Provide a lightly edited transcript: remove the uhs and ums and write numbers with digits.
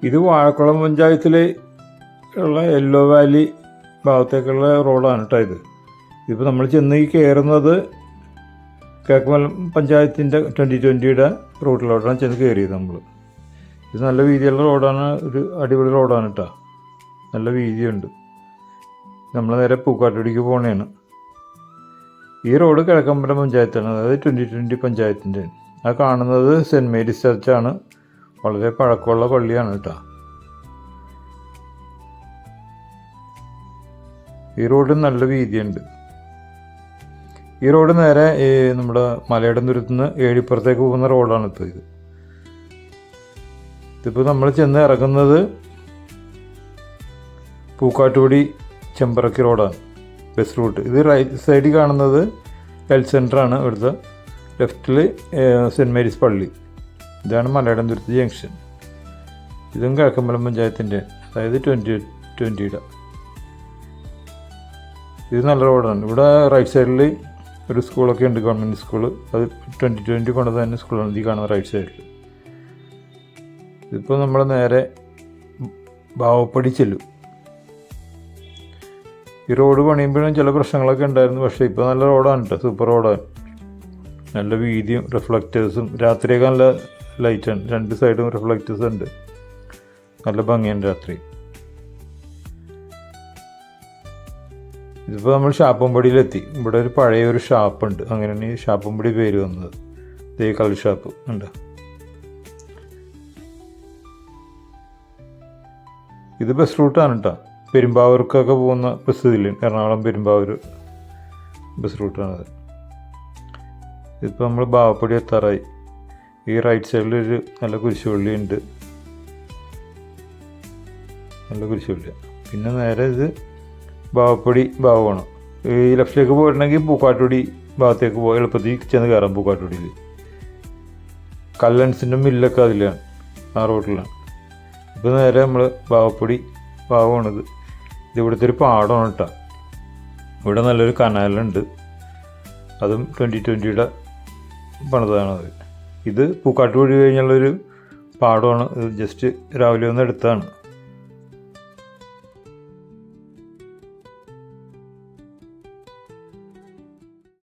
ഇത് വാഴക്കുളം പഞ്ചായത്തിൽ ഉള്ള യെല്ലോ വാലി ഭാഗത്തേക്കുള്ള റോഡാണ് കേട്ടോ ഇതിപ്പോൾ നമ്മൾ ചെന്ന് കയറുന്നത് കിഴക്കുമലം പഞ്ചായത്തിൻ്റെ 2020 റൂട്ടിലോട്ടാണ് ചെന്ന് കയറിയത് നമ്മൾ. ഇത് നല്ല വീതിയുള്ള റോഡാണ്, ഒരു അടിപൊളി റോഡാണ് കേട്ടോ, നല്ല വീതിയുണ്ട്. നമ്മൾ നേരെ പൂക്കാട്ടുപടിക്ക് പോകണതാണ്. ഈ റോഡ് കിഴക്കമ്പലം പഞ്ചായത്താണ്, അതായത് 2020 പഞ്ചായത്തിൻ്റെ. ആ കാണുന്നത് സെൻറ്റ് മേരീസ് ചർച്ചാണ്, വളരെ പഴക്കമുള്ള പള്ളിയാണ് കേട്ടോ. ഈ റോഡിന് നല്ല വീതിയുണ്ട്. ഈ റോഡ് നേരെ നമ്മുടെ മലയിടംതുരുത്ത് നിന്ന് ഏഴിപ്പുറത്തേക്ക് പോകുന്ന റോഡാണ് ഇപ്പോൾ ഇതിപ്പോൾ നമ്മൾ ചെന്ന് ഇറങ്ങുന്നത് പൂക്കാട്ടുപടി ചെമ്പറക്കി റോഡാണ്, ബസ് റൂട്ട്. ഇത് റൈറ്റ് സൈഡിൽ കാണുന്നത് ഹെൽത്ത് സെൻ്ററാണ്. ഇവിടുത്തെ ലെഫ്റ്റിൽ സെൻറ്റ് മേരീസ് പള്ളി. ഇതാണ് മലയിടംതുരുത്ത് ജംഗ്ഷൻ. ഇതും കിഴക്കമ്പലം പഞ്ചായത്തിൻ്റെ, അതായത് 2020. ഇത് നല്ല റോഡാണ്. ഇവിടെ റൈറ്റ് സൈഡിൽ ഒരു സ്കൂളൊക്കെ ഉണ്ട്, ഗവൺമെൻറ് സ്കൂള്. അത് 2020 കൊണ്ടത് തന്നെ സ്കൂളാണ് ഈ കാണുന്ന റൈറ്റ് സൈഡിൽ. ഇതിപ്പോൾ നമ്മൾ നേരെ ബാവപ്പടി ചെല്ലും. ഈ റോഡ് പണിയുമ്പോഴും ചില പ്രശ്നങ്ങളൊക്കെ ഉണ്ടായിരുന്നു, പക്ഷേ ഇപ്പോൾ നല്ല റോഡാണ് കേട്ടോ, സൂപ്പർ റോഡാണ്. നല്ല വീതിയും റിഫ്ലക്റ്റേഴ്സും, രാത്രിയൊക്കെ നല്ല ലൈറ്റാണ്, രണ്ട് സൈഡും റിഫ്ലക്റ്റേഴ്സ് ഉണ്ട്, നല്ല ഭംഗിയാണ് രാത്രി. ഇതിപ്പോൾ നമ്മൾ ഷാപ്പമ്പടിയിലെത്തി. ഇവിടെ ഒരു പഴയൊരു ഷാപ്പുണ്ട്, അങ്ങനെയാണ് ഈ ഷാപ്പമ്പടി പേര് വന്നത്. ഇതേ കളർ ഷാപ്പ് ഉണ്ട്. ഇത് ബസ് റൂട്ടാണ് കേട്ടോ, പെരുമ്പാവൂർക്കൊക്കെ പോകുന്ന ബസ് ഇതില്ല, എറണാകുളം പെരുമ്പാവൂർ ബസ് റൂട്ടാണത്. ഇതിപ്പോൾ നമ്മൾ ബാവപ്പടി എത്താറായി. ഈ റൈറ്റ് സൈഡിലൊരു നല്ല കുരിശുപള്ളി ഉണ്ട്, നല്ല കുരിശുപള്ളി. പിന്നെ നേരെ ഇത് ബാവപ്പടി ഭാഗമാണ്. ഈ ലെഫ്റ്റിലേക്ക് പോയിട്ടുണ്ടെങ്കിൽ പൂക്കാട്ടുപടി ഭാഗത്തേക്ക് പോയി എളുപ്പത്തിൽ ചെന്ന് കയറാം. പൂക്കാട്ടുപടിയിൽ കല്ലൻസിൻ്റെ മില്ലൊക്കെ അതിലാണ്, ആ റോഡിലാണ്. ഇപ്പോൾ നേരെ നമ്മൾ ബാവപ്പടി ഭാഗമാണിത്. ഇതിവിടുത്തെ ഒരു പാടമാണ് കേട്ടോ. ഇവിടെ നല്ലൊരു കനാലുണ്ട്, അതും 2020 പണിതാണത്. ഇത് പൂക്കാട്ടുപടി കഴിഞ്ഞുള്ളൊരു പാടമാണ്. ഇത് ജസ്റ്റ് രാവിലെ ഒന്ന് എടുത്താണ്.